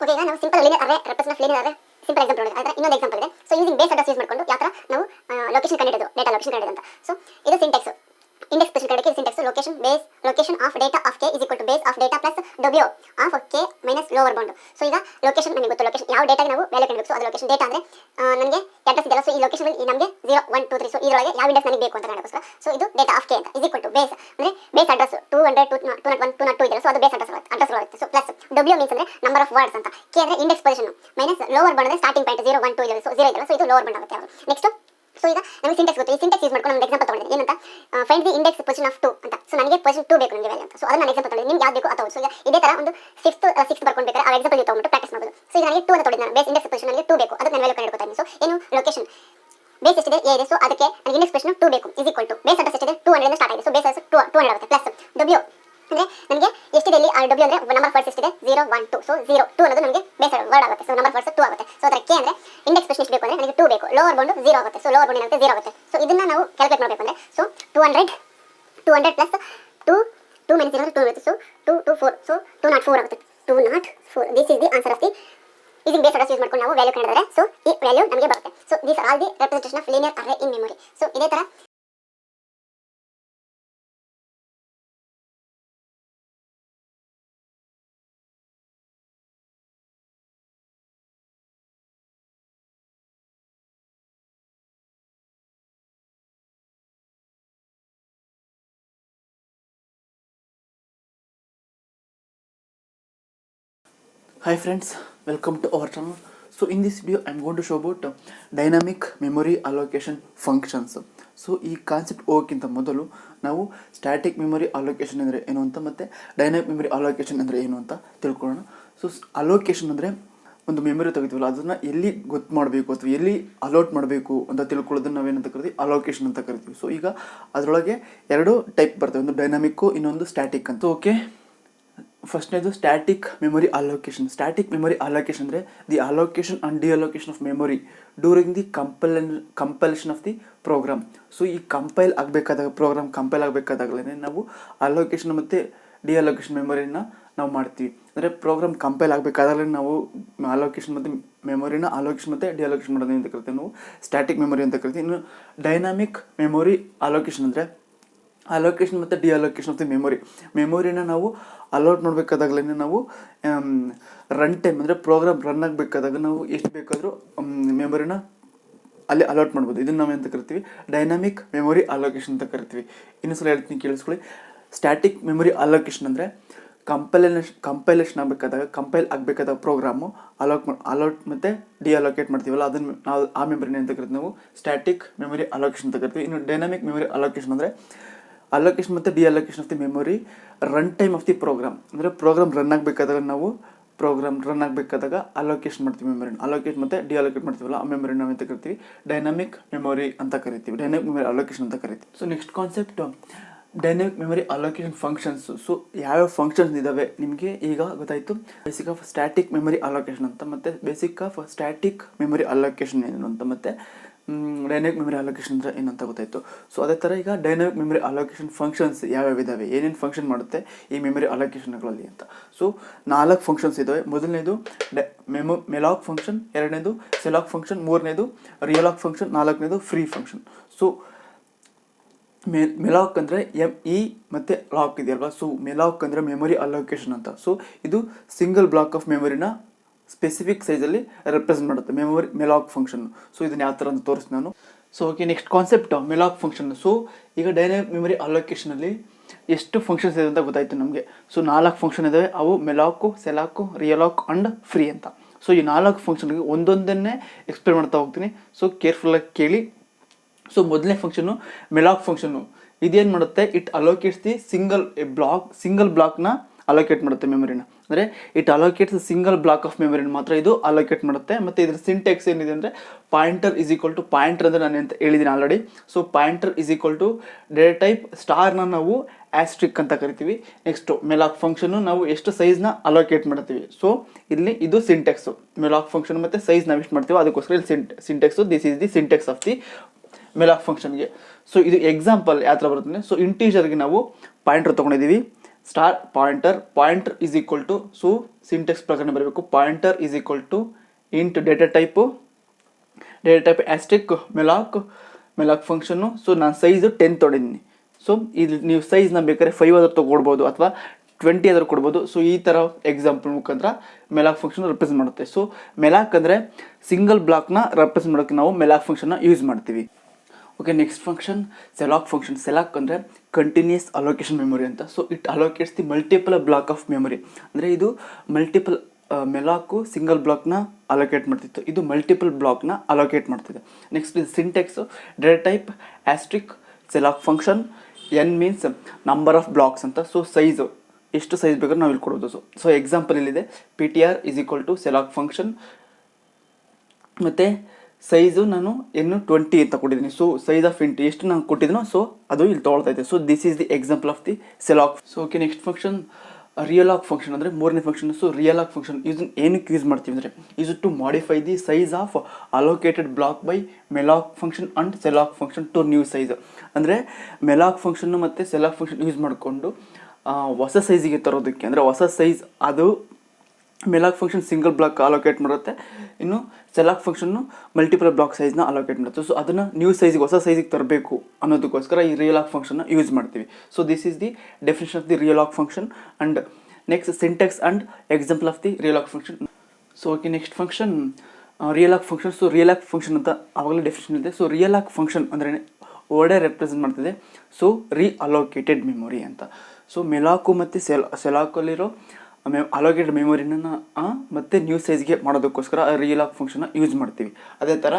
Okay, ಈಗ ನಾವು simple linear array represent linear array simple example ನೋಡಿ. ಅದರ ಇನ್ನೊಂದು ಎಕ್ಸಾಂಪಲ್ ಇದೆ. So using base address use ಮಾಡಿಕೊಂಡು ಯಾವ ಥರ ನಾವು ಲೊಕೇಶನ್ ಕಂಡಿಡೋದು, ಡೇಟಾ ಲೊಕೇಶನ್ ಕಂಡಿಡೋದು ಅಂತ. ಸೊ ಇದು ಸಿಂಟೆಕ್ಸ್, ಇಂಡೆಕ್ಸ್ ಸ್ಪೆಷಲ್ ಕಡೆಗೆ syntax location of data of K is equal to base of data plus W of K minus lower bound. So ಈಗ ಲೊಕೇಶನ್ ನಮಗೆ ಗೊತ್ತು, ಲೊಕೇಶನ್ ಯಾವ ಡೇಟಾಗೆ ನಾವು ವ್ಯಾಲ್ಯೂ ಕಂಡುಹಿಡಿಯಬೇಕು. ಸೊ ಅದು ಲೊಕೇಶನ್ ಡೇಟಾ ಅಂದರೆ ನನಗೆ ಅಡ್ರೆಸ್ ಇದೆಯಲ್ಲ. ಸೊ ಈ ಲೊಕೇಶನ್ ನಮಗೆ 0 1 2 3. ಸೊ ಇದರೊಳಗೆ ಯಾವ ಇಂಡೆಕ್ಸ್ ನನಗೆ ಬೇಕು ಅಂತ ಕಂಡುಹಿಡಿಯೋಸ್ಕರ ಸೊ ಇದು ಡೇಟಾ ಆಫ್ ಕೆ ಅಂತ ಇಸ್ ಈಕ್ವಲ್ ಟು ಬೇಸ್ ಅಂದರೆ ಬೇಸ್ ಅಡ್ರೆಸ್ 200 201 202 ಇದೆಯಲ್ಲ. ಸೊ ಅದು ಬೇಸ್ ಅಡ್ರೆಸ್ ಬರುತ್ತೆ. ಸೊ ಪ್ಲಸ್ ಡಬ್ಲ್ಯೂ ಮೀನ್ಸ್ ಅಂದರೆ ನಂಬರ್ ಆಫ್ ವರ್ಡ್ಸ್ ಅಂತ, ಕೆ ಅಂದರೆ index position, minus lower bound ಅಂದರೆ ಸ್ಟಾರ್ಟಿಂಗ್ ಪಾಯಿಂಟ್ 0 1 2 ಇದೆ. ಸೊ 0 ಇದೆಯಲ್ಲ. ಸೊ ಇದು ಲೋವರ್ ಬೌಂಡ್ ಆಗುತ್ತೆ. ನೆಕ್ಸ್ಟ್ ಸೊ ಈಗ ನಮಗೆ ಸಿಂಟೆಕ್ಸ್ ಗೊತ್ತು. ಈ ಸಿಂಟೆಕ್ಸ್ ಯೂಸ್ ಮಾಡ್ಕೊಂಡು ಒಂದು ಎಕ್ಸಾಂಪಲ್ ತೊಗೊಂಡಿದ್ದೀನಿ. ಏನಂತ find the index position of 2 ಅಂತ. ಸೊ ನನಗೆ ಪೊಸಿಷನ್ 2 ಬೇಕು ನನಗೆ ವ್ಯಾಲ್ಯೂ ಅಂತ. ಸೊ ಅದನ್ನ ನಾನು ಎಕ್ಸಾಂಪಲ್ ತೊಗೊಂಡಿದ್ದೀನಿ. ನಿಮ್ಗೆ ಯಾವ್ದು ಬೇಕು ಅಥವಾ ಸೊ ಈಗ ಇದೇ ಥರ ಒಂದು 6th ಬರ್ಕೊಂಡ್ಬೇಕಾದ್ರೆ ಆ ಎಕ್ಸಾಂಪಲ್ ನೀವು ತೊಗೊಂಡು ಪ್ರಾಕ್ಟೀಸ್ ಮಾಡ್ಬೋದು. ಸೊ ಈಗ ನನಗೆ 2 ಅಂತ ತೊಗೊಂಡಿದ್ದೀನಿ. ಬೇಸ್ ಇಂಡೆಕ್ಸ್ ಪೊಸಿಷನ್ ನನಗೆ 2 ಬೇಕು, ಅದಕ್ಕೆ ನಾನು ವ್ಯಾಲ್ಯೂ ಕಂಡುಹಿಡ್ಕೊತಾ ಇದ್ದೀನಿ. ಸೊ ಏನು ಲೊಕೇಶನ್ ಬೇಸ್ ಎಷ್ಟಿದೆ ಎ ಇದೆ. ಸೊ ಅದಕ್ಕೆ ನನಗೆ ಇಂಡೆಕ್ಸ್ ಪೊಸಿಷನ್ 2 ಬೇಕು is equal to base address ಎಷ್ಟಿದೆ 200 ಇಂದ ಸ್ಟಾರ್ಟ್ ಆಗಿದೆ. ಸೊ ಬೇಸ್ ಅಡ್ರೆಸ್ 200 ಆಗುತ್ತೆ ಪ್ಲಸ್ ಡಬ್ಲ್ಯೂ ಅಂದರೆ ನನಗೆ ಎಷ್ಟಿದೆ ಇಲ್ಲಿ ಡಬ್ಲ್ಯೂ ಅಂದರೆ ನಂಬರ್ ಆಫ್ ವರ್ಡ್ಸ್ ಎಷ್ಟಿದೆ 0 1 2. ಸೊ 0 2 ಅನ್ನೋದು ನಮಗೆ ಬೇಸ್ ವರ್ಡ್ ಆಗುತ್ತೆ. ಸೊ ನಂಬರ್ ಆಫ್ ವರ್ಡ್ಸ್ 2 ಆಗುತ್ತೆ. ಸೊ ಅದರ ಕೆ ಅಂದರೆ ಇಂಡೆಕ್ಸ್ ಪೊಸಿಷನ್ ಎಷ್ಟು ಬೇಕು ಅಂದರೆ ನನಗೆ 2 ಬೇಕು, ಲೋವರ್ ಬೌಂಡ್ 0 ಆಗುತ್ತೆ. ಸೊ ಲೋವರ್ ಬೌಂಡ್ ಏನಾಗುತ್ತೆ 0 ಆಗುತ್ತೆ. ಸೊ ಇದನ್ನ ನಾವು ಕ್ಯಾಲ್ಕುಲೇಟ್ ಮಾಡಬೇಕು ಅಂದರೆ ಸೊ 200 ಪ್ಲಸ್ 2 ಮೈನಸ್ 0 2 ಆಗುತ್ತೆ. ಸೊ 2 2 4. ಸೊ 204 ಆಗುತ್ತೆ. 204 this is the answer of the using base address use ಮಾಡ್ಕೊಂಡು ನಾವು ವ್ಯಾಲ್ಯೂ ಕಂಡಿದ್ದಾರೆ. ಸೊ ಈ ವ್ಯಾಲ್ಯೂ ನಮಗೆ ಬರುತ್ತೆ. So these are all the representation of linear array in memory. So ಇದೇ ಥರ Hi friends, welcome to our channel. So in this video I am going to show about dynamic memory allocation functions. So ಈ concept ಹೋಗೋಕ್ಕಿಂತ ಮೊದಲು ನಾವು static memory allocation ಅಂದರೆ ಏನು ಅಂತ ಮತ್ತು dynamic memory allocation ಅಂದರೆ ಏನು ಅಂತ ತಿಳ್ಕೊಳ್ಳೋಣ. ಸೊ ಅಲೋಕೇಶನ್ ಅಂದರೆ ಒಂದು ಮೆಮೊರಿ ತೆಗಿತೀವಲ್ಲ ಅದನ್ನು ಎಲ್ಲಿ ಗೊತ್ತು ಮಾಡಬೇಕು ಅಥವಾ ಎಲ್ಲಿ ಅಲೋಟ್ ಮಾಡಬೇಕು ಅಂತ ತಿಳ್ಕೊಳ್ಳೋದನ್ನು ನಾವೇನಂತ ಕರಿತೀವಿ ಅಲೋಕೇಶನ್ ಅಂತ ಕರಿತೀವಿ. ಸೊ ಈಗ ಅದರೊಳಗೆ 2 ಟೈಪ್ ಬರ್ತವೆ, ಒಂದು ಡೈನಾಮಿಕ್ಕು ಇನ್ನೊಂದು ಸ್ಟ್ಯಾಟಿಕ್ ಅಂತ. ಓಕೆ, ಫಸ್ಟ್ನೇದು static memory allocation. Static memory allocation ಅಂದರೆ the allocation and deallocation of memory during the compilation of the program. So ಈ ಪ್ರೋಗ್ರಾಮ್ ಕಂಪೈಲ್ ಆಗಬೇಕಾದಾಗಲೇ ನಾವು ಅಲೋಕೇಶನ್ ಮತ್ತು ಡಿಅಲೋಕೇಶನ್ ಮೆಮೊರಿನ ನಾವು ಮಾಡ್ತೀವಿ. ಅಂದರೆ ಪ್ರೋಗ್ರಾಮ್ ಕಂಪೈಲ್ ಆಗಬೇಕಾದಾಗಲೇ ನಾವು ಅಲೋಕೇಶನ್ ಮತ್ತು ಮೆಮೊರಿನ ಅಲೋಕೇಶನ್ ಮತ್ತು ಡಿಅಲೋಕೇಶನ್ ಮಾಡೋದು ಅಂತ ಕರಿತೀವಿ ನಾವು ಸ್ಟ್ಯಾಟಿಕ್ ಮೆಮೊರಿ ಅಂತ ಕರಿತೀವಿ. ಇನ್ನು ಡೈನಾಮಿಕ್ ಮೆಮೊರಿ ಅಲೋಕೇಶನ್ ಅಂದರೆ ಅಲೋಕೇಶನ್ ಮತ್ತು ಡಿಅಲೋಕೇಶನ್ ಆಫ್ ದಿ ಮೆಮೊರಿನ ನಾವು ಅಲೋಟ್ ಮಾಡಬೇಕಾದಾಗಲೇ ನಾವು ರನ್ ಟೈಮ್ ಅಂದರೆ ಪ್ರೋಗ್ರಾಮ್ ರನ್ ಆಗಬೇಕಾದಾಗ ನಾವು ಎಷ್ಟು ಬೇಕಾದರೂ ಮೆಮೊರಿನ ಅಲ್ಲಿ ಅಲೋಟ್ ಮಾಡ್ಬೋದು. ಇದನ್ನು ನಾವು ಎಂತ ಕರಿತೀವಿ ಡೈನಾಮಿಕ್ ಮೆಮೊರಿ ಅಲೋಕೇಶನ್ ಅಂತ ಕರಿತೀವಿ. ಇನ್ನೊಂದ್ಸಲ ಹೇಳ್ತೀನಿ ಕೇಳಿಸ್ಕೊಳ್ಳಿ. ಸ್ಟ್ಯಾಟಿಕ್ ಮೆಮೊರಿ ಅಲೋಕೇಶನ್ ಅಂದರೆ ಕಂಪೈಲೇಷನ್ ಆಗಬೇಕಾದಾಗ ಪ್ರೋಗ್ರಾಮು ಅಲೋಟ್ ಮತ್ತು ಡಿಅಲೋಕೇಟ್ ಮಾಡ್ತೀವಲ್ಲ ಅದನ್ನು ನಾವು ಆ ಮೆಮೊರಿನ ಅಂತ ಕರಿತೀವಿ ನಾವು ಸ್ಟ್ಯಾಟಿಕ್ ಮೆಮೊರಿ ಅಲೋಕೇಶನ್ ಅಂತ ಕರಿತೀವಿ. ಇನ್ನು ಡೈನಾಮಿಕ್ ಮೆಮೊರಿ ಅಲೋಕೇಶನ್ ಅಂದರೆ ಅಲೋಕೇಶನ್ ಮತ್ತು deallocation of the memory run time of the program. ಅಂದರೆ ಪ್ರೋಗ್ರಾಮ್ ರನ್ ಆಗಬೇಕಾದಾಗ ನಾವು ಅಲೋಕೇಶನ್ ಮಾಡ್ತೀವಿ ಮೆಮೊರಿನ, ಅಲೋಕೇಟ್ ಮತ್ತು ಡಿಅಲೋಕೇಟ್ ಮಾಡ್ತೀವಲ್ಲ ಆ ಮೆಮೊರಿನ ನಾವು ಅಂತ ಕರಿತೀವಿ ಡೈನಾಮಿಕ್ ಮೆಮೊರಿ ಅಂತ ಕರಿತೀವಿ, ಡೈನಾಮಿಕ್ ಮೆಮೊರಿ ಅಲೋಕೇಶನ್ ಅಂತ ಕರಿತೀವಿ. So next concept dynamic memory allocation functions. So ಯಾವ್ಯಾವ ಫಂಕ್ಷನ್ಸ್ ಇದ್ದಾವೆ ನಿಮಗೆ ಈಗ ಗೊತ್ತಾಯಿತು. Basic of static memory allocation ಅಂತ, ಮತ್ತು basic of static memory allocation ಏನು ಅಂತ, ಮತ್ತು ಡೈನಾಮಿಕ್ ಮೆಮೊರಿ ಅಲೋಕೇಶನ್ ಅಂದರೆ ಏನಂತ ಗೊತ್ತಾಯಿತು. ಸೊ ಅದೇ ಥರ ಈಗ ಡೈನಾಮಿಕ್ ಮೆಮೊರಿ ಅಲೋಕೇಶನ್ ಫಂಕ್ಷನ್ಸ್ ಯಾವ್ಯಾವ ಇದ್ದಾವೆ, ಏನೇನು ಫಂಕ್ಷನ್ ಮಾಡುತ್ತೆ ಈ ಮೆಮೊರಿ ಅಲೋಕೇಶನ್ಗಳಲ್ಲಿ ಅಂತ. ಸೊ 4 ಫಂಕ್ಷನ್ಸ್ ಇದ್ದಾವೆ. ಮೊದಲನೇದು ಮೆಲಾಕ್ ಫಂಕ್ಷನ್, ಎರಡನೇದು ಸೆಲಾಕ್ ಫಂಕ್ಷನ್, ಮೂರನೇದು ರಿಯಲಾಕ್ ಫಂಕ್ಷನ್, ನಾಲ್ಕನೇದು ಫ್ರೀ ಫಂಕ್ಷನ್. ಸೊ ಮೆಲಾಕ್ ಅಂದರೆ ME ಮತ್ತು ಲಾಕ್ ಇದೆಯಲ್ವಾ. ಸೊ ಮೆಲಾಕ್ ಅಂದರೆ ಮೆಮೊರಿ ಅಲೋಕೇಶನ್ ಅಂತ. ಸೊ ಇದು ಸಿಂಗಲ್ ಬ್ಲಾಕ್ ಆಫ್ ಮೆಮೊರಿನ ಸ್ಪೆಸಿಫಿಕ್ ಸೈಜಲ್ಲಿ ರೆಪ್ರೆಸೆಂಟ್ ಮಾಡುತ್ತೆ ಮೆಲಾಕ್ ಫಂಕ್ಷನ್. ಸೊ ಇದನ್ನು ಯಾವ ಥರ ಅಂತ ತೋರಿಸ್ತೀನಿ ನಾನು. So okay, next concept malloc function. So ಈಗ ಡೈನಾಮಿಕ್ ಮೆಮೊರಿ ಅಲೋಕೇಶನಲ್ಲಿ ಎಷ್ಟು ಫಂಕ್ಷನ್ಸ್ ಇದೆ ಅಂತ ಗೊತ್ತಾಯಿತು ನಮಗೆ. ಸೊ 4 ಫಂಕ್ಷನ್ ಇದ್ದಾವೆ. ಅವು ಮೆಲಾಕು, ಸೆಲಾಕು, ರಿಯಲಾಕ್ ಆ್ಯಂಡ್ ಫ್ರೀ ಅಂತ. ಸೊ ಈ 4 ಫಂಕ್ಷನ್ಗೆ ಒಂದೊಂದನ್ನೇ ಎಕ್ಸ್ಪ್ಲೇನ್ ಮಾಡ್ತಾ ಹೋಗ್ತೀನಿ. ಸೊ ಕೇರ್ಫುಲ್ಲಾಗಿ ಕೇಳಿ. ಸೊ ಮೊದಲನೇ ಫಂಕ್ಷನು ಮೆಲಾಕ್ ಫಂಕ್ಷನ್ನು. ಇದೇನು ಮಾಡುತ್ತೆ, ಇಟ್ ಅಲೋಕೇಟ್ಸ್ ದಿ ಸಿಂಗಲ್ ಬ್ಲಾಕ್ನ ಅಲೋಕೇಟ್ ಮಾಡುತ್ತೆ ಮೆಮೊರಿನ. ಅಂದರೆ it allocates single block of ಮೆಮೊರಿನ ಮಾತ್ರ ಇದು ಅಲೋಕೇಟ್ ಮಾಡುತ್ತೆ. ಮತ್ತು ಇದ್ರ ಸಿಂಟೆಕ್ಸ್ ಏನಿದೆ ಅಂದರೆ pointer is equal to pointer ಅಂದರೆ ನಾನು ಅಂತ ಹೇಳಿದ್ದೀನಿ already. So pointer is equal to data type ಸ್ಟಾರ್ನ ನಾವು ಆಸ್ಟ್ರಿಕ್ ಅಂತ ಕರಿತೀವಿ. ನೆಕ್ಸ್ಟು ಮೆಲಾಕ್ ಫಂಕ್ಷನ್ನು ನಾವು ಎಷ್ಟು ಸೈಜ್ನ ಅಲೋಕೇಟ್ ಮಾಡ್ತೀವಿ. ಸೊ ಇಲ್ಲಿ ಇದು ಸಿಂಟೆಕ್ಸು ಮೆಲಾಕ್ ಫಂಕ್ಷನ್ ಮತ್ತು ಸೈಜ್ ನಾವು ಎಷ್ಟು ಮಾಡ್ತೀವಿ ಅದಕ್ಕೋಸ್ಕರ ಇಲ್ಲಿ syntax. This is the syntax of the malloc ಫಂಕ್ಷನ್ಗೆ. ಸೊ ಇದು ಎಕ್ಸಾಂಪಲ್ ಯಾವ ಥರ ಬರುತ್ತೆ. ಸೊ ಇಂಟೀಜರ್ಗೆ ನಾವು ಪಾಯಿಂಟರ್ ತೊಗೊಂಡಿದ್ದೀವಿ, star pointer is equal to, so syntax ಪ್ರಕಾರ ಬರಬೇಕು, pointer is equal to int data type asterisk malloc function. So ನಾನು ಸೈಜು 10 ತೊಗೊಂಡಿದ್ದೀನಿ. ಸೊ ಇಲ್ಲಿ ನೀವು ಸೈಜ್ನ ಬೇಕಾದ್ರೆ 5 ಆದರೂ ತೊಗೊಳ್ಬೋದು ಅಥವಾ 20 ಆದರೂ ಕೊಡ್ಬೋದು. ಸೊ ಈ ಥರ ಎಕ್ಸಾಂಪಲ್ ಮುಖಾಂತರ ಮೆಲಾಕ್ ಫಂಕ್ಷನ್ ರೆಪ್ರೆಸೆಂಟ್ ಮಾಡುತ್ತೆ. ಸೊ ಮೆಲಾಕ್ ಅಂದರೆ ಸಿಂಗಲ್ ಬ್ಲಾಕ್ನ ರೆಪ್ರೆಸೆಂಟ್ ಮಾಡೋಕ್ಕೆ ನಾವು ಮೆಲಾಕ್ ಫಂಕ್ಷನ್ನ ಯೂಸ್ ಮಾಡ್ತೀವಿ. Okay, next function calloc function. Calloc ಅಂದರೆ ಕಂಟಿನ್ಯೂಸ್ ಅಲೋಕೇಶನ್ ಮೆಮೊರಿ ಅಂತ. So it allocates the multiple block of memory. ಅಂದರೆ ಇದು ಮಲ್ಟಿಪಲ್ ಮೆಲಾಕು ಸಿಂಗಲ್ ಬ್ಲಾಕ್ನ ಅಲೋಕೇಟ್ ಮಾಡ್ತಿತ್ತು, ಇದು ಮಲ್ಟಿಪಲ್ ಬ್ಲಾಕ್ನ ಅಲೋಕೇಟ್ ಮಾಡ್ತಿದೆ. ನೆಕ್ಸ್ಟ್ ಇದು syntax data type asterisk calloc function. N means number of blocks ಅಂತ. ಸೊ ಸೈಜು ಎಷ್ಟು ಸೈಜ್ ಬೇಕಾದ್ರೂ ನಾವು ಇಲ್ಲಿ ಕೊಡ್ಬೋದು. ಸೊ ಎಕ್ಸಾಂಪಲ್ ಇಲ್ಲಿದೆ, PTR is equal to calloc function ಮತ್ತು ಸೈಜು ನಾನು 20 ಅಂತ ಕೊಟ್ಟಿದ್ದೀನಿ. ಸೊ ಸೈಜ್ ಆಫ್ ಇಂಟ್ ಎಷ್ಟು ನಾನು ಕೊಟ್ಟಿದ್ದೀನೋ ಸೊ ಅದು ಇಲ್ಲಿ ತೊಗೊಳ್ತಾ ಇದೆ. So this is the example of the calloc. So okay, next function realloc function ಅಂದರೆ ಮೂರನೇ ಫಂಕ್ಷನ್. ಸೊ ರಿಯಲಾಕ್ ಫಂಕ್ಷನ್ ಇದನ್ನು ಏನಕ್ಕೆ ಯೂಸ್ ಮಾಡ್ತೀವಿ ಅಂದರೆ use to modify the size of allocated block by malloc function and calloc function to new size. ಅಂದರೆ malloc function ಮತ್ತು ಸೆಲಾಕ್ function use ಮಾಡಿಕೊಂಡು ಹೊಸ ಸೈಜಿಗೆ ತರೋದಕ್ಕೆ, ಅಂದರೆ ಹೊಸ ಸೈಜ್ ಅದು malloc function single block allocate ಮಾಡುತ್ತೆ, ಇನ್ನು ಸೆಲಾಕ್ ಫಂಕ್ಷನ್ನು ಮಲ್ಟಿಪಲ್ ಬ್ಲಾಕ್ ಸೈಜ್ನ ಅಲೋಕೇಟ್ ಮಾಡುತ್ತೆ. ಸೊ ಅದನ್ನು ನ್ಯೂ ಸೈಜಿಗೆ ಹೊಸ ಸೈಜಿಗೆ ತರಬೇಕು ಅನ್ನೋದಕ್ಕೋಸ್ಕರ ಈ ರಿಯಲಾಕ್ ಫಂಕ್ಷನ್ನ ಯೂಸ್ ಮಾಡ್ತೀವಿ. So this is the definition of the realloc function and next syntax and example of the realloc function. So okay, next function realloc function. So realloc function ಅಂತ ಆವಾಗಲೇ ಡೆಫಿನೇಷನ್ ಇದೆ. ಸೊ ರಿಯಲಾಕ್ ಫಂಕ್ಷನ್ ಅಂದರೆ ವರ್ಡೇ represent ಮಾಡ್ತಿದೆ. So allocated memory ಅಂತ. So ಮೆಲಾಕು ಮತ್ತು ಸೆಲಾಕಲ್ಲಿರೋ allocated ಮೆಮೊರಿನ ಮತ್ತು new ಸೈಜ್ಗೆ ಮಾಡೋದಕ್ಕೋಸ್ಕರ ರಿಯಲಾಕ್ ಫಂಕ್ಷನ್ನ ಯೂಸ್ ಮಾಡ್ತೀವಿ. ಅದೇ ಥರ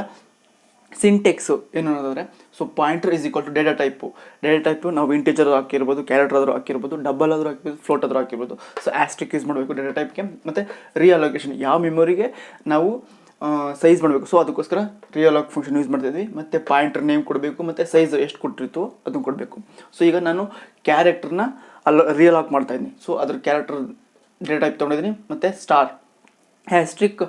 ಸಿಂಟೆಕ್ಸು ಏನು ಅನ್ನೋದಾದರೆ, so pointer is equal to data type ನಾವು ಇಂಟಿಜರ್ ಹಾಕಿರ್ಬೋದು, ಕ್ಯಾರೆಕ್ಟರ್ ಆದರೂ ಹಾಕಿರ್ಬೋದು, ಡಬಲ್ ಆದರೂ ಹಾಕಿರ್ಬೋದು, ಫ್ಲೋಟ್ ಆದರೂ ಹಾಕಿರ್ಬೋದು. ಸೊ ಆಸ್ಟ್ರಿಕ್ ಯೂಸ್ ಮಾಡಬೇಕು ಡೇಟಾ ಟೈಪ್ಗೆ. ಮತ್ತು ರಿಅಲೋಕೇಷನ್ ಯಾವ ಮೆಮೊರಿಗೆ ನಾವು ಸೈಜ್ ಮಾಡಬೇಕು, ಸೊ ಅದಕ್ಕೋಸ್ಕರ ರಿಯಲಾಕ್ ಫಂಕ್ಷನ್ ಯೂಸ್ ಮಾಡ್ತಿದ್ವಿ. ಮತ್ತು ಪಾಯಿಂಟರ್ ನೇಮ್ ಕೊಡಬೇಕು ಮತ್ತು ಸೈಜ್ ಎಷ್ಟು ಕೊಟ್ಟಿರ್ತೀವೋ ಅದನ್ನು ಕೊಡಬೇಕು. ಸೊ ಈಗ ನಾನು ಕ್ಯಾರೆಕ್ಟರ್ನ ರಿಯಲಾಕ್ ಮಾಡ್ತಾಯಿದ್ದೀನಿ. ಸೊ ಅದ್ರ ಕ್ಯಾರೆಕ್ಟರ್ ಡೇಟಾ ಟೈಪ್ ತೊಗೊಂಡಿದ್ದೀನಿ ಮತ್ತು ಸ್ಟಾರ್ ಹ್ಯಾಸ್ಟ್ರಿಕ್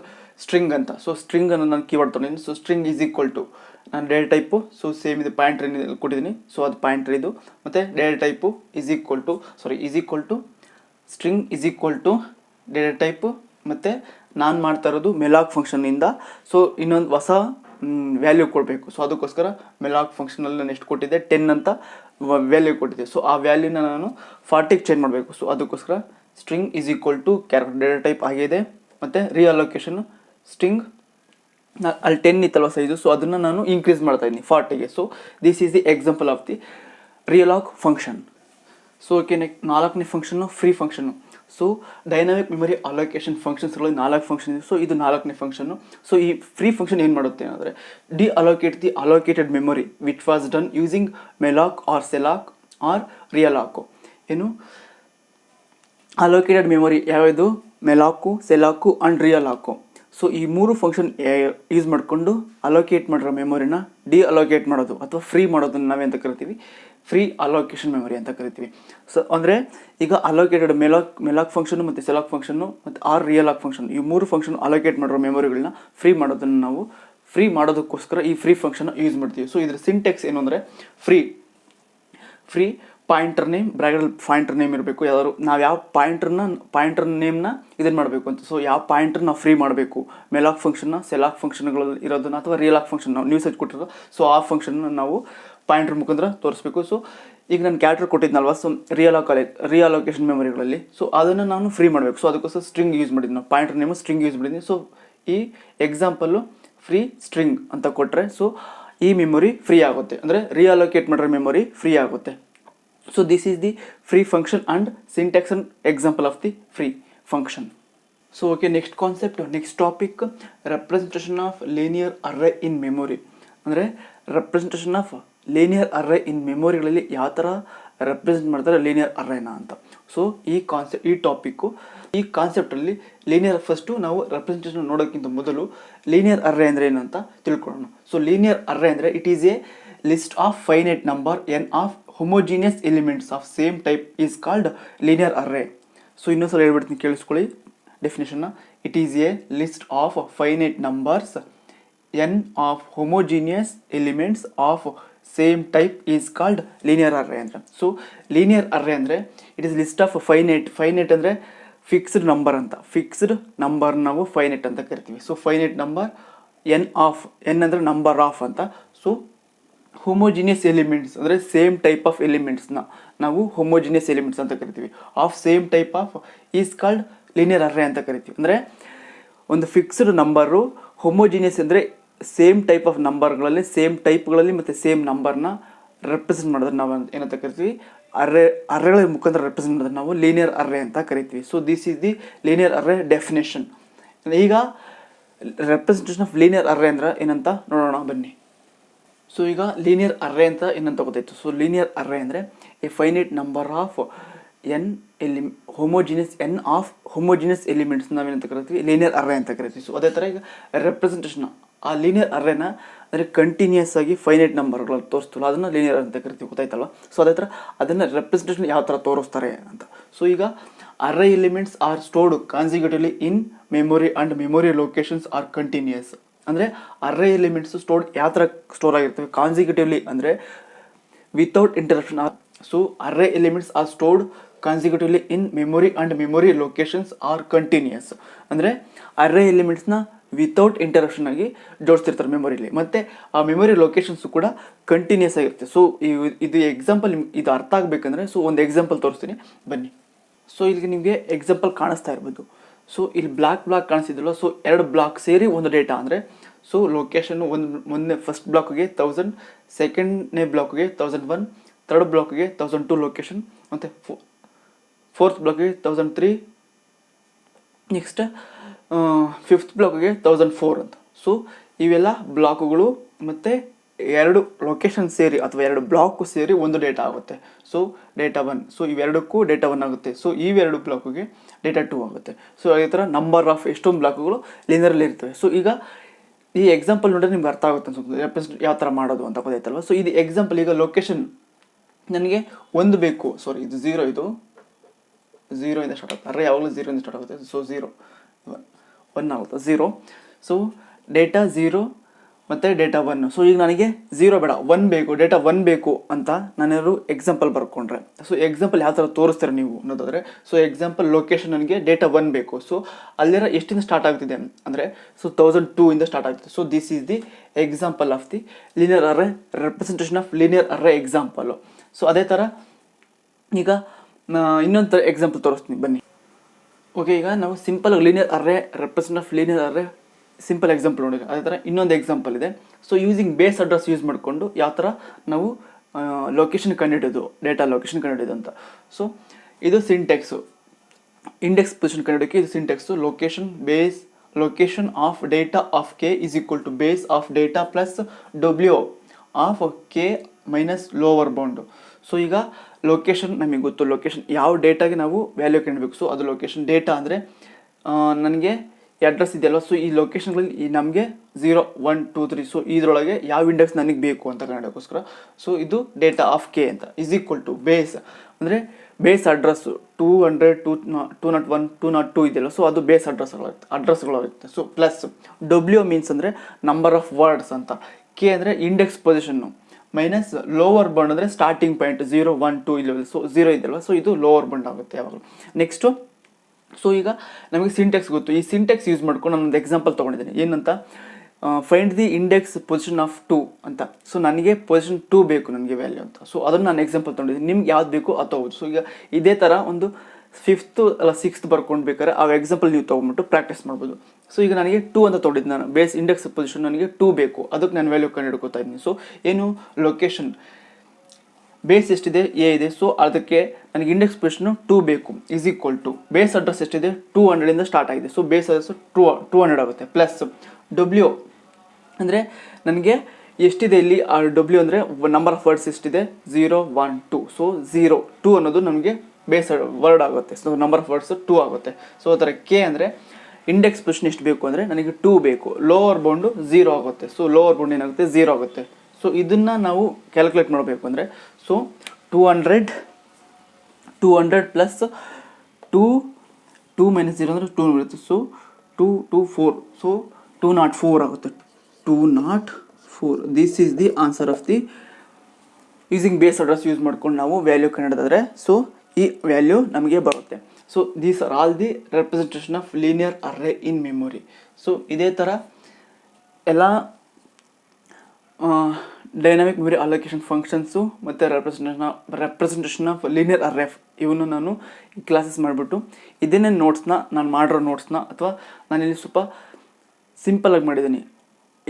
ಸ್ಟ್ರಿಂಗ್ ಅಂತ. ಸೊ ಸ್ಟ್ರಿಂಗನ್ನು ನಾನು ಕೀವರ್ಡ್ ತೊಗೊಂಡಿದ್ದೀನಿ. So string is equal to ನಾನು ಡೇಟಾ ಟೈಪು ಸೊ ಸೇಮ್ ಇದೆ, ಪಾಯಿಂಟರ್ ಕೊಟ್ಟಿದ್ದೀನಿ. ಸೊ ಅದು ಪಾಯಿಂಟರ್ ಇದು. ಮತ್ತು data type is equal to string is equal to data type ಮತ್ತು ನಾನು ಮಾಡ್ತಾ ಇರೋದು ಮೆಲಾಕ್ ಫಂಕ್ಷನ್ನಿಂದ ಸೊ ಇನ್ನೊಂದು ಹೊಸ ವ್ಯಾಲ್ಯೂ ಕೊಡಬೇಕು. ಸೊ ಅದಕ್ಕೋಸ್ಕರ ಮೆಲಾಕ್ ಫಂಕ್ಷನಲ್ಲಿ ನಾನು ಎಷ್ಟು ಕೊಟ್ಟಿದ್ದೆ 10 ಅಂತ ವ್ಯಾಲ್ಯೂ ಕೊಟ್ಟಿದ್ದೆ. ಸೊ ಆ ವ್ಯಾಲ್ಯೂನ ನಾನು 40ಗೆ ಚೇಂಜ್ ಮಾಡಬೇಕು. ಸೊ ಅದಕ್ಕೋಸ್ಕರ string is equal to character data type ಆಗಿದೆ ಮತ್ತು ರಿಅಲೋಕೇಷನ್ ಸ್ಟ್ರಿಂಗ್ ಅಲ್ಲಿ 10 ಇತ್ತಲ್ವ ಸೈಜು, ಸೊ ಅದನ್ನು ನಾನು ಇನ್ಕ್ರೀಸ್ ಮಾಡ್ತಾಯಿದ್ದೀನಿ 40ಗೆ. So this is the example of the realloc function. So okay, ನಾಲ್ಕನೇ function free function. So dynamic memory allocation ಫಂಕ್ಷನ್ಸ್ಗಳಲ್ಲಿ 4 ಫಂಕ್ಷನ್ ಇದೆ. ಸೊ ಇದು 4ನೇ ಫಂಕ್ಷನ್ನು. ಸೊ ಈ ಫ್ರೀ ಫಂಕ್ಷನ್ ಏನು ಮಾಡುತ್ತೆ ಅಂದರೆ allocate the allocated memory which was done using malloc or calloc or realloc. ಏನು ಅಲೋಕೇಟೆಡ್ ಮೆಮೊರಿ ಯಾವುದು? ಮೆಲಾಕು, ಸೆಲಾಕು ಆ್ಯಂಡ್ ರಿಯಲಾಕು. ಸೊ ಈ 3 ಫಂಕ್ಷನ್ ಯೂಸ್ ಮಾಡಿಕೊಂಡು ಅಲೋಕೇಟ್ ಮಾಡಿರೋ ಮೆಮೊರಿನ ಅಲೋಕೇಟ್ ಮಾಡೋದು ಅಥವಾ ಫ್ರೀ ಮಾಡೋದನ್ನು ನಾವೆಂತ ಕರಿತೀವಿ? ಫ್ರೀ ಅಲೋಕೇಶನ್ ಮೆಮೊರಿ ಅಂತ ಕರಿತೀವಿ. ಸೊ ಅಂದರೆ ಈಗ ಅಲೋಕೇಟೆಡ್ ಮೆಲಾಕ್ ಫಂಕ್ಷನು ಮತ್ತು ಸೆಲಾಕ್ ಫಂಕ್ಷನ್ನು ಮತ್ತು ರಿಯಲಾಕ್ ಫಂಕ್ಷನ್ ಈ 3 ಫಂಕ್ಷನ್ ಅಲೋಕೇಟ್ ಮಾಡಿರೋ ಮೆಮೊರಿಗಳನ್ನ ಫ್ರೀ ಮಾಡೋದಕ್ಕೋಸ್ಕರ ಈ ಫ್ರೀ ಫಂಕ್ಷನ್ನ ಯೂಸ್ ಮಾಡ್ತೀವಿ. ಸೊ ಇದ್ರ ಸಿಂಟೆಕ್ಸ್ ಏನು ಅಂದರೆ ಫ್ರೀ ಪಾಯಿಂಟರ್ ನೇಮ್ ಬ್ರಾಕೆಟಲ್ಲಿ ಪಾಯಿಂಟರ್ ನೇಮ್ ಇರಬೇಕು. ಯಾವ್ದಾದ್ರು ನಾವು ಯಾವ ಪಾಯಿಂಟರ್ ನೇಮ್ನ ಇದನ್ನು ಮಾಡಬೇಕು ಅಂತ. ಸೊ ಯಾವ ಪಾಯಿಂಟರ್ ನಾವು ಫ್ರೀ ಮಾಡಬೇಕು, ಮೆಲಾಕ್ ಫಂಕ್ಷನ್ನ ಸೆಲಾಕ್ ಫಂಕ್ಷನ್ಗಳಲ್ಲಿ ಇರೋದನ್ನು ಅಥವಾ ರಿಯಲಾಕ್ ಫಂಕ್ಷನ್ ನಾವು ನ್ಯೂ ಸೈಜ್ ಕೊಟ್ಟಿರೋದು, ಸೊ ಆ ಫಂಕ್ಷನ್ನ ನಾವು ಪಾಯಿಂಟರ್ ಮುಖಾಂತರ ತೋರಿಸ್ಬೇಕು. ಸೊ ಈಗ ನಾನು ಕ್ಯಾರೆಕ್ಟರ್ ಕೊಟ್ಟಿದ್ನಲ್ವ, ಸೊ ರಿಅಲೋಕೇಶನ್ ಮೆಮೊರಿಗಳಲ್ಲಿ, ಸೊ ಅದನ್ನು ನಾನು ಫ್ರೀ ಮಾಡಬೇಕು. ಸೊ ಅದಕ್ಕೋಸ್ಕರ ಸ್ಟ್ರಿಂಗ್ ಯೂಸ್ ಮಾಡಿದ್ದೀನಿ, ನಾವು ಪಾಯಿಂಟರ್ ನೇಮು ಸ್ಟ್ರಿಂಗ್ ಯೂಸ್ ಮಾಡಿದ್ದೀನಿ. ಸೊ ಈ ಎಕ್ಸಾಂಪಲ್ಲು ಫ್ರೀ ಸ್ಟ್ರಿಂಗ್ ಅಂತ ಕೊಟ್ಟರೆ ಸೊ ಈ ಮೆಮೊರಿ ಫ್ರೀ ಆಗುತ್ತೆ, ಅಂದರೆ ರಿಅಲೋಕೇಟ್ ಮಾಡಿರೋ ಮೆಮೊರಿ ಫ್ರೀ ಆಗುತ್ತೆ. So this is the free function and syntax and example of the free function. So okay, next concept, next topic, representation of linear array in memory. ಅಂದರೆ representation of linear array in memoryಗಳಲ್ಲಿ ಯಾವ ಥರ represent ಮಾಡ್ತಾರೆ linear ಅರೇನ ಅಂತ. So ಈ ಕಾನ್ಸೆಪ್ಟಲ್ಲಿ linear first ನಾವು representation ನೋಡೋಕ್ಕಿಂತ ಮೊದಲು linear array ಅಂದರೆ ಏನು ಅಂತ ತಿಳ್ಕೊಳ್ಳೋಣ. ಸೊ ಲೀನಿಯರ್ ಅರೇ ಅಂದರೆ it is a list of finite number n of homogeneous elements of same type is called linear array. So ಇನ್ನೊಂದ್ಸಲ ಹೇಳ್ಬಿಡ್ತೀನಿ ಕೇಳಿಸ್ಕೊಳ್ಳಿ ಡೆಫಿನೇಷನ್ನ. It is a list of finite numbers n of homogeneous elements of same type is called linear array ಅಂತ. So linear array ಅಂದರೆ it is list of finite ಅಂದರೆ fixed number ಅಂತ. Fixed number ನಾವು finite ಅಂತ ಕರಿತೀವಿ. So finite number n ಅಂದರೆ number of ಅಂತ. So homogeneous elements ಅಂದರೆ ಸೇಮ್ ಟೈಪ್ ಆಫ್ ಎಲಿಮೆಂಟ್ಸ್ನ ನಾವು ಹೋಮೋಜಿನಿಯಸ್ ಎಲಿಮೆಂಟ್ಸ್ ಅಂತ ಕರಿತೀವಿ. Of same type of is called linear array ಅಂತ ಕರಿತೀವಿ. ಅಂದರೆ ಒಂದು ಫಿಕ್ಸ್ಡ್ ನಂಬರು ಹೋಮೋಜಿನಿಯಸ್ ಅಂದರೆ ಸೇಮ್ ಟೈಪ್ ಆಫ್ ನಂಬರ್ಗಳಲ್ಲಿ ಸೇಮ್ ಟೈಪ್ಗಳಲ್ಲಿ ಮತ್ತು ಸೇಮ್ ನಂಬರ್ನ ರೆಪ್ರೆಸೆಂಟ್ ಮಾಡಿದ್ರೆ ನಾವು ಏನಂತ ಕರಿತೀವಿ, ಅರ್ರೇಗಳ ಮುಖಾಂತರ ರೆಪ್ರೆಸೆಂಟ್ ಮಾಡಿದ್ರೆ ನಾವು ಲೀನಿಯರ್ ಅರ್ರೇ ಅಂತ ಕರಿತೀವಿ. So this is the linear ಅರ್ರೇ definition. ಈಗ ರೆಪ್ರೆಸೆಂಟೇಷನ್ ಆಫ್ ಲೀನಿಯರ್ ಅರ್ರೇ ಅಂದ್ರೆ ಏನಂತ ನೋಡೋಣ ಬನ್ನಿ. ಸೊ ಈಗ ಲೀನಿಯರ್ ಅರ್ರೇ ಅಂತ ಏನಂತ ಗೊತ್ತಾಯಿತು. ಸೊ ಲೀನಿಯರ್ ಅರ್ರೇ ಅಂದರೆ A finite number of N homogeneous elements ನಾವೇನಂತ ಕರಿತೀವಿ, ಲೀನಿಯರ್ ಅರ್ರೇ ಅಂತ ಕರಿತೀವಿ. ಸೊ ಅದೇ ಥರ ಈಗ ರೆಪ್ರೆಸೆಂಟೇಷನ್ ಆ ಲೀನಿಯರ್ ಅರ್ರೇನ ಅಂದರೆ ಕಂಟಿನ್ಯೂಸ್ ಆಗಿ ಫೈನೈಟ್ ನಂಬರ್ಗಳಲ್ಲಿ ತೋರಿಸ್ತಲ್ಲ ಅದನ್ನು ಲೀನಿಯರ್ ಅಂತ ಕರಿತೀವಿ, ಗೊತ್ತಾಯ್ತಲ್ವ. ಸೊ ಅದೇ ಥರ ಅದನ್ನು ರೆಪ್ರೆಸೆಂಟೇಷನ್ ಯಾವ ಥರ ತೋರಿಸ್ತಾರೆ ಅಂತ. ಸೊ ಈಗ array elements are stored consecutively in memory and memory locations are continuous. ಅಂದರೆ ಅರ್ರೇ ಎಲಿಮೆಂಟ್ಸ್ ಯಾವ ಥರ ಸ್ಟೋರ್ ಆಗಿರ್ತವೆ ಕಾನ್ಸಿಕ್ಯೂಟಿವ್ಲಿ ಅಂದರೆ without interruption. So array elements are stored consecutively in memory and memory locations are continuous. ಅಂದರೆ array ಎಲಿಮೆಂಟ್ಸ್ನ without interruption ಆಗಿ ಜೋಡಿಸ್ತಿರ್ತಾರೆ ಮೆಮೊರಿಲಿ, ಮತ್ತು ಆ memory locations ಕೂಡ ಕಂಟಿನ್ಯೂಸ್ ಆಗಿರುತ್ತೆ. ಸೊ ಇದು ಎಕ್ಸಾಂಪಲ್ ಇದು ಅರ್ಥ ಆಗಬೇಕಂದ್ರೆ ಸೊ ಒಂದು ಎಕ್ಸಾಂಪಲ್ ತೋರಿಸ್ತೀನಿ ಬನ್ನಿ. ಸೊ ಇಲ್ಲಿ ನಿಮಗೆ ಎಕ್ಸಾಂಪಲ್ ಕಾಣಿಸ್ತಾ ಇರ್ಬೋದು. ಸೊ ಇಲ್ಲಿ ಬ್ಲಾಕ್ ಕಾಣಿಸ್ತಿದ್ದಿಲ್ಲ. ಸೊ 2 ಬ್ಲಾಕ್ ಸೇರಿ ಒಂದು ಡೇಟಾ ಅಂದರೆ ಸೊ ಲೊಕೇಶನ್ ಮೊನ್ನೆ ಫಸ್ಟ್ ಬ್ಲಾಕ್ಗೆ 1000, ಸೆಕೆಂಡ್ನೇ ಬ್ಲಾಕ್ಗೆ 1001, ಥರ್ಡ್ ಬ್ಲಾಕ್ಗೆ 1002 ಲೊಕೇಶನ್, ಮತ್ತು ಫೋರ್ತ್ ಬ್ಲಾಕ್ಗೆ 1003, ನೆಕ್ಸ್ಟ್ ಫಿಫ್ತ್ ಬ್ಲಾಕ್ಗೆ 1004 ಅಂತ. ಸೊ ಇವೆಲ್ಲ ಬ್ಲಾಕುಗಳು ಮತ್ತು 2 ಲೊಕೇಶನ್ ಸೇರಿ ಅಥವಾ 2 ಬ್ಲಾಕು ಸೇರಿ ಒಂದು ಡೇಟಾ ಆಗುತ್ತೆ. So data 1. ಸೊ ಇವೆರಡಕ್ಕೂ ಡೇಟಾ 1 ಆಗುತ್ತೆ. ಸೊ ಇವೆರಡು ಬ್ಲಾಕಿಗೆ ಡೇಟಾ 2 ಆಗುತ್ತೆ. ಸೊ ಅದೇ ಥರ ನಂಬರ್ ಆಫ್ ಎಷ್ಟೊಂದು ಬ್ಲಾಕುಗಳು ಲೀನಿಯರಲ್ಲಿ ಇರ್ತವೆ. ಸೊ ಈಗ ಈ ಎಕ್ಸಾಂಪಲ್ ನೋಡಿದ್ರೆ ನಿಮ್ಗೆ ಅರ್ಥ ಆಗುತ್ತೆ ಅನ್ಸುತ್ತೆ ರೆಪ್ರೆಸೆಂಟ್ ಯಾವ ಥರ ಮಾಡೋದು ಅಂತ ಗೊತ್ತಾಯ್ತಲ್ವ. ಸೊ ಇದು ಎಕ್ಸಾಂಪಲ್. ಈಗ ಲೊಕೇಶನ್ ನನಗೆ 1 ಬೇಕು. ಸಾರಿ, ಇದು 0, ಇದು 0 ಇಂದ ಸ್ಟಾರ್ಟ್ ಆಗುತ್ತೆ. ಅರ್ರೇ ಯಾವಾಗಲೂ 0 ಇಂದ ಸ್ಟಾರ್ಟ್ ಆಗುತ್ತೆ. ಸೊ 0 1 ಆಗುತ್ತೆ 0. ಸೊ ಡೇಟಾ 0 ಮತ್ತು ಡೇಟಾ 1. ಸೊ ಈಗ ನನಗೆ 0 ಬೇಡ, 1 ಬೇಕು, ಡೇಟಾ 1 ಬೇಕು ಅಂತ ನಾನೇನಾದ್ರು ಎಕ್ಸಾಂಪಲ್ ಬರ್ಕೊಂಡ್ರೆ, ಸೊ ಎಕ್ಸಾಂಪಲ್ ಯಾವ ಥರ ತೋರಿಸ್ತಾರೆ ನೀವು ಅನ್ನೋದಾದರೆ, ಸೊ ಎಕ್ಸಾಂಪಲ್ ಲೊಕೇಶನ್ ನನಗೆ ಡೇಟಾ 1 ಬೇಕು. ಸೊ ಅಲ್ಲಿರೋ ಎಷ್ಟಿಂದ ಸ್ಟಾರ್ಟ್ ಆಗ್ತಿದೆ ಅಂದರೆ ಸೊ 1002 ಇಂದ ಸ್ಟಾರ್ಟ್ ಆಗ್ತಿದೆ. So this is the example of the linear array, representation of linear ಅರ್ರೇ example. So ಅದೇ ಥರ ಈಗ ಇನ್ನೊಂದು ಎಕ್ಸಾಂಪಲ್ ತೋರಿಸ್ತೀನಿ ಬನ್ನಿ. ಓಕೆ, ಈಗ ನಾವು simple linear array, representation of linear array simple example ನೋಡಿ. ಅದೇ ಥರ ಇನ್ನೊಂದು ಎಕ್ಸಾಂಪಲ್ ಇದೆ. So using base address use ಮಾಡಿಕೊಂಡು ಯಾವ ಥರ ನಾವು ಲೊಕೇಶನ್ ಕಂಡುಹಿಡಿಯೋದು, ಡೇಟಾ ಲೊಕೇಶನ್ ಕಂಡುಹಿಡಿಯೋದು ಅಂತ. ಸೊ ಇದು ಸಿಂಟೆಕ್ಸು. ಇಂಡೆಕ್ಸ್ ಪೊಸಿಷನ್ ಕಂಡುಹಿಡಿಯೋಕ್ಕೆ ಇದು syntax. Location of data of k is equal to base of data plus W of K minus lower bound. So ಈಗ ಲೊಕೇಶನ್ ನಮಗೆ ಗೊತ್ತು, ಲೊಕೇಶನ್ ಯಾವ ಡೇಟಾಗೆ ನಾವು ವ್ಯಾಲ್ಯೂ ಕಂಡುಬೇಕು. ಸೊ ಅದು ಲೊಕೇಶನ್. ಡೇಟಾ ಅಂದರೆ ನನಗೆ ಅಡ್ರೆಸ್ ಇದೆಯಲ್ಲ. ಸೊ ಈ ಲೊಕೇಶನ್ಗಳಲ್ಲಿ ನಮಗೆ 0, 1, 2, 3. ಸೊ ಇದರೊಳಗೆ ಯಾವ ಇಂಡೆಕ್ಸ್ ನನಗೆ ಬೇಕು ಅಂತ ಕಂಡುಹಿಡಿಯೋಕ್ಕೋಸ್ಕರ ಸೊ ಇದು ಡೇಟಾ ಆಫ್ ಕೆ ಅಂತ ಈಸ್ ಈಕ್ವಲ್ ಟು ಬೇಸ್ ಅಂದರೆ ಬೇಸ್ ಅಡ್ರೆಸ್ಸು 200, 201, 202 ಇದೆಯಲ್ಲ. ಸೊ ಅದು ಬೇಸ್ ಅಡ್ರೆಸ್ಗಳಿರುತ್ತೆ. ಸೊ ಪ್ಲಸ್ ಡಬ್ಲ್ಯೂ ಮೀನ್ಸ್ ಅಂದರೆ ನಂಬರ್ ಆಫ್ ವರ್ಡ್ಸ್ ಅಂತ. ಕೆ ಅಂದರೆ index position minus lower bound ಅಂದರೆ ಸ್ಟಾರ್ಟಿಂಗ್ ಪಾಯಿಂಟ್ 0, 1, 2 ಇಲ್ಲ. ಸೊ 0 ಇದೆಯಲ್ವ. ಸೊ ಇದು ಲೋವರ್ ಬೌಂಡ್ ಆಗುತ್ತೆ ಯಾವಾಗಲೂ. ನೆಕ್ಸ್ಟು ಸೊ ಈಗ ನಮಗೆ ಸಿಂಟೆಕ್ಸ್ ಗೊತ್ತು. ಈ ಸಿಂಟೆಕ್ಸ್ ಯೂಸ್ ಮಾಡ್ಕೊಂಡು ನಾನೊಂದು ಎಕ್ಸಾಂಪಲ್ ತೊಗೊಂಡಿದ್ದೀನಿ. ಏನಂತ, find the index position of 2 ಅಂತ. ಸೊ ನನಗೆ ಪೊಸಿಷನ್ 2 ಬೇಕು ನನಗೆ ವ್ಯಾಲ್ಯೂ ಅಂತ. ಸೊ ಅದನ್ನು ನಾನು ಎಕ್ಸಾಂಪಲ್ ತೊಗೊಂಡಿದ್ದೀನಿ. ನಿಮ್ಗೆ ಯಾವ್ದು ಬೇಕು ಅದು ತೊಗೋಬೋದು. ಸೊ ಈಗ ಇದೇ ಥರ ಒಂದು 5th ಅಲ್ಲ 6th ಬರ್ಕೊಂಡು ಬೇಕಾದ್ರೆ ಆ ಎಕ್ಸಾಂಪಲ್ ನೀವು ತೊಗೊಂಬಿಟ್ಟು ಪ್ರಾಕ್ಟೀಸ್ ಮಾಡ್ಬೋದು. ಸೊ ಈಗ ನನಗೆ 2 ಅಂತ ತೊಗೊಂಡಿದ್ದು ನಾನು. ಬೇಸ್ ಇಂಡೆಕ್ಸ್ ಪೊಸಿಷನ್ ನನಗೆ 2 ಬೇಕು, ಅದಕ್ಕೆ ನಾನು ವ್ಯಾಲ್ಯೂ ಕಂಡು ಹಿಡ್ಕೋತಾ ಇದ್ದೀನಿ. ಸೊ ಏನು ಲೊಕೇಶನ್ ಬೇಸ್ ಎಷ್ಟಿದೆ, ಎ ಇದೆ. ಸೊ ಅದಕ್ಕೆ ನನಗೆ ಇಂಡೆಕ್ಸ್ ಪೊಸಿಷನು 2 ಬೇಕು is equal to base address ಎಷ್ಟಿದೆ 200 ಇಂದ ಸ್ಟಾರ್ಟ್ ಆಗಿದೆ. ಸೊ ಬೇಸ್ ಅಡ್ರೆಸ್ 200 ಆಗುತ್ತೆ. ಪ್ಲಸ್ ಡಬ್ಲ್ಯೂ ಅಂದರೆ ನನಗೆ ಎಷ್ಟಿದೆ ಇಲ್ಲಿ ಆ ಡಬ್ಲ್ಯೂ ಅಂದರೆ ನಂಬರ್ ಆಫ್ ವರ್ಡ್ಸ್ ಎಷ್ಟಿದೆ 0, 1, 2. ಸೊ 0, 2 ಅನ್ನೋದು ನಮಗೆ ಬೇಸ್ ವರ್ಡ್ ಆಗುತ್ತೆ. ಸೊ ನಂಬರ್ ಆಫ್ ವರ್ಡ್ಸ್ 2 ಆಗುತ್ತೆ. ಸೊ ಆ ಥರ ಕೆ ಅಂದರೆ ಇಂಡೆಕ್ಸ್ ಪೊಸಿಷನ್ ಎಷ್ಟು ಬೇಕು ಅಂದರೆ ನನಗೆ 2 ಬೇಕು. ಲೋವರ್ ಬೌಂಡು 0 ಆಗುತ್ತೆ. ಸೊ ಲೋವರ್ ಬೌಂಡ್ ಏನಾಗುತ್ತೆ 0 ಆಗುತ್ತೆ. ಸೊ ಇದನ್ನು ನಾವು ಕ್ಯಾಲ್ಕುಲೇಟ್ ಮಾಡಬೇಕು ಅಂದರೆ ಸೊ 200 ಪ್ಲಸ್ 2 ಮೈನಸ್ 0 ಅಂದರೆ 2 ಬರುತ್ತೆ. ಸೊ 4. ಸೊ 204 ಆಗುತ್ತೆ. 204. This is the answer of the using base address use ಮಾಡ್ಕೊಂಡು ನಾವು ವ್ಯಾಲ್ಯೂ ಕಂಡಿಡಿದ್ರೆ ಸೊ ಈ ವ್ಯಾಲ್ಯೂ ನಮಗೆ ಬರುತ್ತೆ. So these are all the representation of linear ಅರ್ರೇ in memory. So ಇದೇ ಥರ ಎಲ್ಲ ಡೈನಾಮಿಕ್ ಮೆಮೊರಿ ಅಲೋಕೇಶನ್ ಫಂಕ್ಷನ್ಸು ಮತ್ತು ರೆಪ್ರೆಸೆಂಟೇಷನ್ ಆಫ್ ಲೀನಿಯರ್ ಅರ್ರೇ ಇವನ್ನು ನಾನು ಈ ಕ್ಲಾಸಸ್ ಮಾಡಿಬಿಟ್ಟು ಇದನ್ನೇ ನಾನು ಮಾಡಿರೋ ನೋಟ್ಸ್ನ ಅಥವಾ ನಾನಿಲ್ಲಿ ಸ್ವಲ್ಪ ಸಿಂಪಲಾಗಿ ಮಾಡಿದ್ದೀನಿ,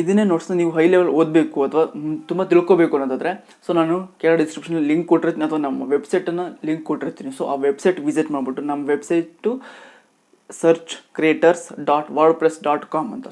ಇದನ್ನೇ ನೋಟ್ಸ್ನ ನೀವು ಹೈ ಲೆವೆಲ್ ಓದಬೇಕು ಅಥವಾ ತುಂಬ ತಿಳ್ಕೊಬೇಕು ಅನ್ನೋದಾದರೆ ಸೊ ನಾನು ಕೆಳಗಡೆ ಡಿಸ್ಕ್ರಿಪ್ಷನಲ್ಲಿ ಲಿಂಕ್ ಕೊಟ್ಟಿರ್ತೀನಿ ಅಥವಾ ನಮ್ಮ ವೆಬ್ಸೈಟನ್ನು ಲಿಂಕ್ ಕೊಟ್ಟಿರ್ತೀನಿ. ಸೊ ಆ ವೆಬ್ಸೈಟ್ ವಿಸಿಟ್ ಮಾಡಿಬಿಟ್ಟು ನಮ್ಮ ವೆಬ್ಸೈಟು searchcreators.wordpress.com ಅಂತ.